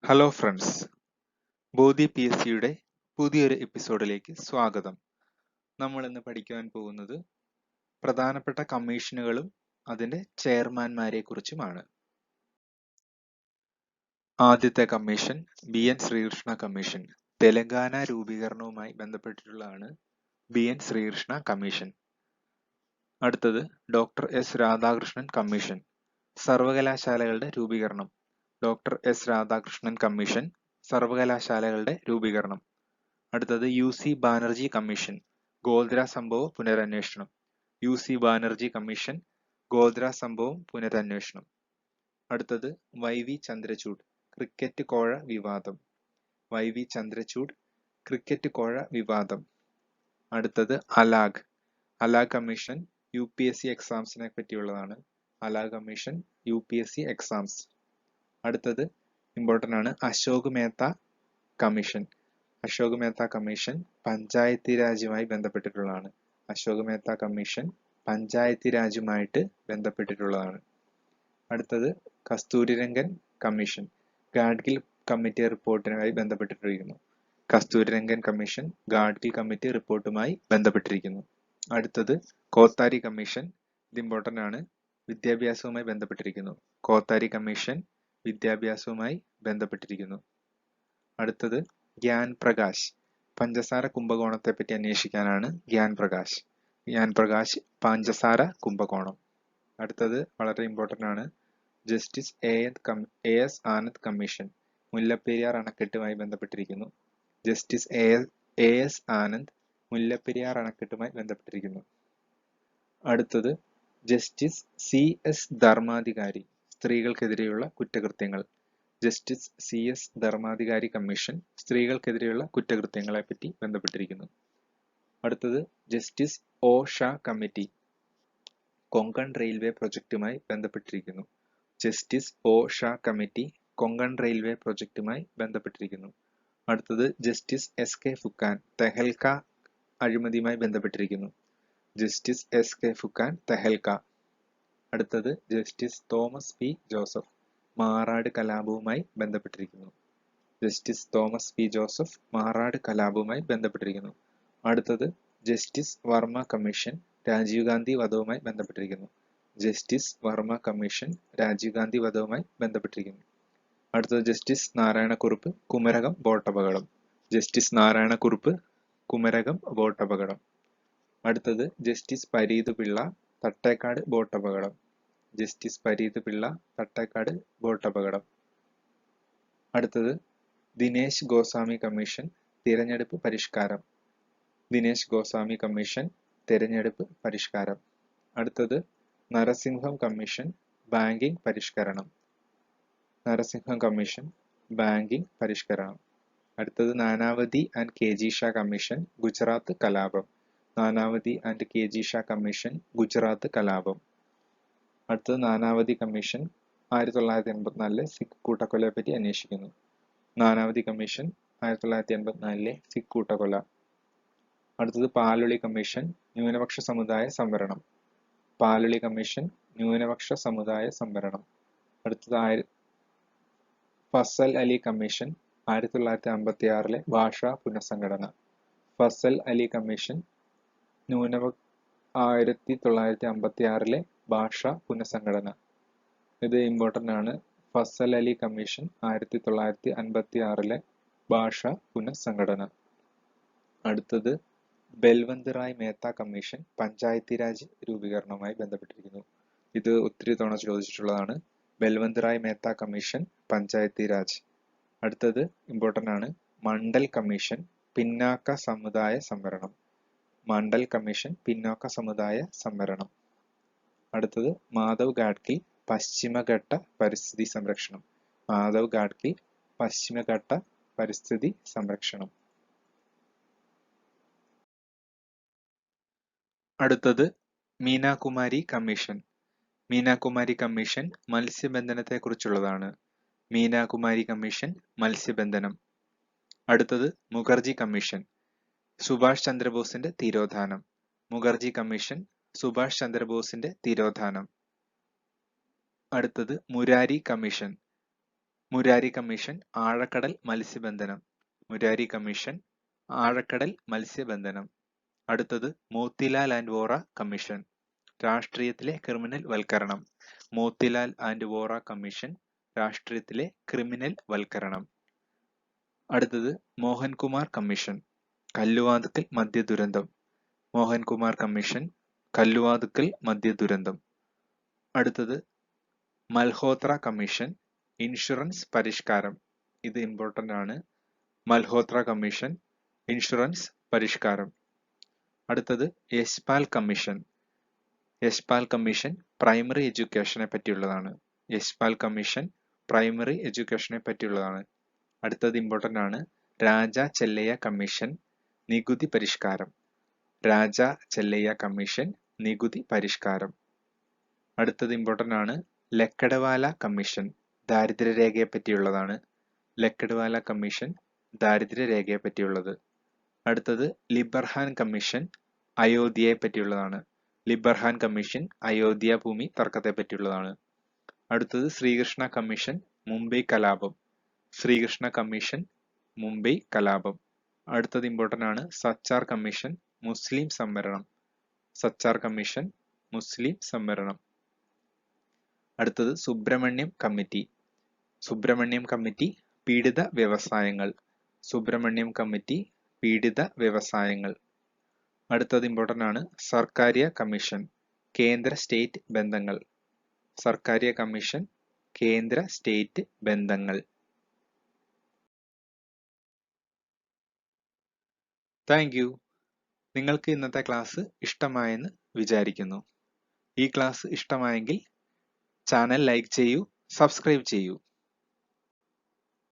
Hello friends, ബോധി P S സിയുടെ പുതിയൊരു എപ്പിസോഡിലേക്ക് സ്വാഗതം. നമ്മൾ ഇന്ന് പഠിക്കുവാൻ പോകുന്നത് പ്രധാനപ്പെട്ട കമ്മീഷനുകളും അതിന്റെ ചെയർമാൻമാരെ കുറിച്ചുമാണ്. ആദ്യത്തെ commission BN Srikrishna commission. Telangana രൂപീകരണവുമായി ബന്ധപ്പെട്ടിട്ടുള്ളതാണ് BN ശ്രീകൃഷ്ണ കമ്മീഷൻ. അടുത്തത് ഡോക്ടർ എസ് രാധാകൃഷ്ണൻ കമ്മീഷൻ. സർവകലാശാലകളുടെ രൂപീകരണം. ഡോക്ടർ എസ് രാധാകൃഷ്ണൻ കമ്മീഷൻ, സർവകലാശാലകളുടെ രൂപീകരണം. അടുത്തത് UC ബാനർജി കമ്മീഷൻ, ഗോദ്ര സംഭവം പുനരന്വേഷണം. UC ബാനർജി കമ്മീഷൻ, ഗോദ്ര സംഭവം പുനരന്വേഷണം. അടുത്തത് YV ചന്ദ്രചൂഡ്, ക്രിക്കറ്റ് കോഴ വിവാദം. YV ചന്ദ്രചൂഡ്, ക്രിക്കറ്റ് കോഴ വിവാദം. അടുത്തത് അലാഗ് കമ്മീഷൻ, UPSC എക്സാംസിനെ പറ്റിയുള്ളതാണ്. Alagh commission, UPSC exams. അടുത്തത് ഇമ്പോർട്ടൻ്റ് ആണ്, അശോക് മേത്ത കമ്മീഷൻ. അശോക് മേത്ത കമ്മീഷൻ പഞ്ചായത്തി രാജുമായി ബന്ധപ്പെട്ടിട്ടുള്ളതാണ്. അശോക് മേത്ത കമ്മീഷൻ പഞ്ചായത്തി രാജുമായിട്ട് ബന്ധപ്പെട്ടിട്ടുള്ളതാണ്. അടുത്തത് കസ്തൂരിരംഗൻ കമ്മീഷൻ, ഗാഡ്ഗിൽ കമ്മിറ്റി റിപ്പോർട്ടിനുമായി ബന്ധപ്പെട്ടിരിക്കുന്നു. കസ്തൂരിരംഗൻ കമ്മീഷൻ ഗാഡ്ഗിൽ കമ്മിറ്റി റിപ്പോർട്ടുമായി ബന്ധപ്പെട്ടിരിക്കുന്നു. അടുത്തത് കോത്താരി കമ്മീഷൻ, ഇത് ഇമ്പോർട്ടൻ്റ് ആണ്, വിദ്യാഭ്യാസവുമായി ബന്ധപ്പെട്ടിരിക്കുന്നു. കോത്താരി കമ്മീഷൻ വിദ്യാഭ്യാസവുമായി ബന്ധപ്പെട്ടിരിക്കുന്നു. അടുത്തത് ഗ്യാൻ പ്രകാശ്, പഞ്ചസാര കുംഭകോണത്തെ പറ്റി അന്വേഷിക്കാനാണ് ഗ്യാൻ പ്രകാശ് പഞ്ചസാര കുംഭകോണം. അടുത്തത് വളരെ ഇമ്പോർട്ടൻ്റ് ആണ്, justice AS Anand commission, Mullaperiyar അണക്കെട്ടുമായി ബന്ധപ്പെട്ടിരിക്കുന്നു. ജസ്റ്റിസ് AS ആനന്ദ് മുല്ലപ്പെരിയാർ അണക്കെട്ടുമായി ബന്ധപ്പെട്ടിരിക്കുന്നു. അടുത്തത് ജസ്റ്റിസ് CS ധർമാധികാരി, സ്ത്രീകൾക്കെതിരെയുള്ള കുറ്റകൃത്യങ്ങൾ. ജസ്റ്റിസ് CS ധർമാധികാരി കമ്മീഷൻ സ്ത്രീകൾക്കെതിരെയുള്ള കുറ്റകൃത്യങ്ങളെ പറ്റി ബന്ധപ്പെട്ടിരിക്കുന്നു. അടുത്തത് justice O Shah committee, Konkan railway പ്രൊജക്റ്റുമായി ബന്ധപ്പെട്ടിരിക്കുന്നു. Justice O Shah committee Konkan railway പ്രൊജക്റ്റുമായി ബന്ധപ്പെട്ടിരിക്കുന്നു. അടുത്തത് ജസ്റ്റിസ് SK ഫുക്കാൻ, തെഹൽക്ക അഴിമതിയുമായി ബന്ധപ്പെട്ടിരിക്കുന്നു. Justice SK Phukan, Tehelka. അടുത്തത് ജസ്റ്റിസ് തോമസ് P ജോസഫ്, മാറാട് കലാപവുമായി ബന്ധപ്പെട്ടിരിക്കുന്നു. ജസ്റ്റിസ് തോമസ് P ജോസഫ് മാറാട് കലാപവുമായി ബന്ധപ്പെട്ടിരിക്കുന്നു. അടുത്തത് ജസ്റ്റിസ് വർമ്മ കമ്മീഷൻ, രാജീവ് ഗാന്ധി വധവുമായി ബന്ധപ്പെട്ടിരിക്കുന്നു. ജസ്റ്റിസ് വർമ്മ കമ്മീഷൻ രാജീവ് ഗാന്ധി വധവുമായി ബന്ധപ്പെട്ടിരിക്കുന്നു. അടുത്തത് ജസ്റ്റിസ് നാരായണക്കുറുപ്പ്, കുമരകം ബോട്ടപകടം. ജസ്റ്റിസ് നാരായണക്കുറുപ്പ്, കുമരകം ബോട്ടപകടം. അടുത്തത് ജസ്റ്റിസ് പരീത് പിള്ള, തട്ടേക്കാട് ബോട്ടപകടം. ജസ്റ്റിസ് പരീത് പിള്ള, തട്ടേക്കാട് ബോട്ടപകടം. അടുത്തത് ദിനേശ് ഗോസ്വാമി കമ്മീഷൻ, തിരഞ്ഞെടുപ്പ് പരിഷ്കാരം. ദിനേശ് ഗോസ്വാമി കമ്മീഷൻ തിരഞ്ഞെടുപ്പ് പരിഷ്കാരം. അടുത്തത് നരസിംഹം കമ്മീഷൻ, ബാങ്കിംഗ് പരിഷ്കരണം. നരസിംഹം കമ്മീഷൻ ബാങ്കിംഗ് പരിഷ്കരണം. അടുത്തത് Nanavati and KG Shah commission, Gujarat കലാപം. Nanavati and KG Shah commission, Gujarat കലാപം. അടുത്തത് നാനാവതി കമ്മീഷൻ 1984 സിഖ് കൂട്ടക്കൊലയെ പറ്റി അന്വേഷിക്കുന്നു. നാനാവതി കമ്മീഷൻ 1984 സിഖ് കൂട്ടക്കൊല. അടുത്തത് പാലൊളി കമ്മീഷൻ, ന്യൂനപക്ഷ സമുദായ സംവരണം. പാലൊളി കമ്മീഷൻ ന്യൂനപക്ഷ സമുദായ സംവരണം. അടുത്തത് ഫസൽ അലി കമ്മീഷൻ 1956 ഭാഷാ പുനഃസംഘടന. ഫസൽ അലി കമ്മീഷൻ 1956 ഭാഷാ പുനഃസംഘടന. ഇത് ഇമ്പോർട്ടൻ്റ് ആണ്, ഫസൽ അലി കമ്മീഷൻ 1956 ഭാഷാ പുനഃസംഘടന. അടുത്തത് ബൽവന്ത് റായ് മേത്ത കമ്മീഷൻ, പഞ്ചായത്തി രാജ് രൂപീകരണവുമായി ബന്ധപ്പെട്ടിരിക്കുന്നു. ഇത് ഒത്തിരി തവണ ചോദിച്ചിട്ടുള്ളതാണ്. ബൽവന്ത് റായ് മേത്ത കമ്മീഷൻ, പഞ്ചായത്തി രാജ്. അടുത്തത് ഇമ്പോർട്ടൻ്റ് ആണ്, മണ്ഡൽ കമ്മീഷൻ, പിന്നാക്ക സമുദായ സംവരണം. മണ്ഡൽ കമ്മീഷൻ പിന്നോക്ക സമുദായ സംവരണം. അടുത്തത് മാധവ് ഗാഡ്ഗിൽ, പശ്ചിമഘട്ട പരിസ്ഥിതി സംരക്ഷണം. മാധവ് ഗാഡ്ഗിൽ, പശ്ചിമഘട്ട പരിസ്ഥിതി സംരക്ഷണം. അടുത്തത് മീനാകുമാരി കമ്മീഷൻ. മീനാകുമാരി കമ്മീഷൻ മത്സ്യബന്ധനത്തെ കുറിച്ചുള്ളതാണ്. മീനാകുമാരി കമ്മീഷൻ മത്സ്യബന്ധനം. അടുത്തത് മുഖർജി കമ്മീഷൻ, സുഭാഷ് ചന്ദ്രബോസിന്റെ തിരോധാനം. മുഖർജി കമ്മീഷൻ സുഭാഷ് ചന്ദ്രബോസിന്റെ തിരോധാനം. അടുത്തത് മുരാരി കമ്മീഷൻ, മുരാരി കമ്മീഷൻ ആഴക്കടൽ മത്സ്യബന്ധനം. മുരാരി കമ്മീഷൻ ആഴക്കടൽ മത്സ്യബന്ധനം. അടുത്തത് മോത്തിലാൽ ആൻഡ് വോറ കമ്മീഷൻ, രാഷ്ട്രീയത്തിലെ ക്രിമിനൽ വൽക്കരണം. മോത്തിലാൽ ആൻഡ് വോറ കമ്മീഷൻ, രാഷ്ട്രീയത്തിലെ ക്രിമിനൽ വൽക്കരണം. അടുത്തത് മോഹൻകുമാർ കമ്മീഷൻ, കല്ലുവാതുക്കൽ മദ്യ ദുരന്തം. മോഹൻകുമാർ കമ്മീഷൻ, കല്ലുവാതുക്കൽ മദ്യ ദുരന്തം. അടുത്തത് മൽഹോത്ര കമ്മീഷൻ, ഇൻഷുറൻസ് പരിഷ്കാരം. ഇത് ഇമ്പോർട്ടന്റ് ആണ്. മൽഹോത്ര കമ്മീഷൻ, ഇൻഷുറൻസ് പരിഷ്കാരം. അടുത്തത് Yashpal commission. Yashpal commission primary എഡ്യൂക്കേഷനെ പറ്റിയുള്ളതാണ്. യശ്പാൽ കമ്മീഷൻ പ്രൈമറി എഡ്യൂക്കേഷനെ പറ്റിയുള്ളതാണ്. അടുത്തത് ഇമ്പോർട്ടന്റ് ആണ്. രാജ ചെല്ലയ്യ കമ്മീഷൻ, നികുതി പരിഷ്കാരം. രാജ ചെല്ലയ്യ കമ്മീഷൻ, നികുതി പരിഷ്കാരം. അടുത്തത് ഇമ്പോർട്ടന്റ് ആണ്. ലക്കഡവാല കമ്മീഷൻ, ദാരിദ്ര്യരേഖയെ പറ്റിയുള്ളതാണ്. ലക്കഡ്വാല കമ്മീഷൻ, ദാരിദ്ര്യരേഖയെ പറ്റിയുള്ളത്. അടുത്തത് ലിബർഹാൻ കമ്മീഷൻ, അയോധ്യയെ പറ്റിയുള്ളതാണ്. ലിബർഹാൻ കമ്മീഷൻ അയോധ്യ ഭൂമി തർക്കത്തെ പറ്റിയുള്ളതാണ്. അടുത്തത് ശ്രീകൃഷ്ണ കമ്മീഷൻ, മുംബൈ കലാപം. ശ്രീകൃഷ്ണ കമ്മീഷൻ, മുംബൈ കലാപം. അടുത്തത് ഇമ്പോർട്ടന്റ് ആണ്. സച്ചാർ കമ്മീഷൻ, മുസ്ലിം സംവരണം. സച്ചാർ കമ്മീഷൻ, മുസ്ലിം സംവരണം. അടുത്തത് സുബ്രഹ്മണ്യം കമ്മിറ്റി. സുബ്രഹ്മണ്യം കമ്മിറ്റി പീഡിത വ്യവസായങ്ങൾ. സുബ്രഹ്മണ്യം കമ്മിറ്റി പീഡിത വ്യവസായങ്ങൾ. അടുത്തത് ഇമ്പോർട്ടന്റ് ആണ്. സർക്കാരിയ കമ്മീഷൻ, കേന്ദ്ര സ്റ്റേറ്റ് ബന്ധങ്ങൾ. സർക്കാരിയ കമ്മീഷൻ, കേന്ദ്ര സ്റ്റേറ്റ് ബന്ധങ്ങൾ. Thank you. നിങ്ങൾക്ക് ഇന്നത്തെ ക്ലാസ് ഇഷ്ടമായെന്ന് വിചാരിക്കുന്നു. ഈ ക്ലാസ് ഇഷ്ടമായെങ്കിൽ ചാനൽ ലൈക്ക് ചെയ്യൂ, സബ്സ്ക്രൈബ് ചെയ്യൂ.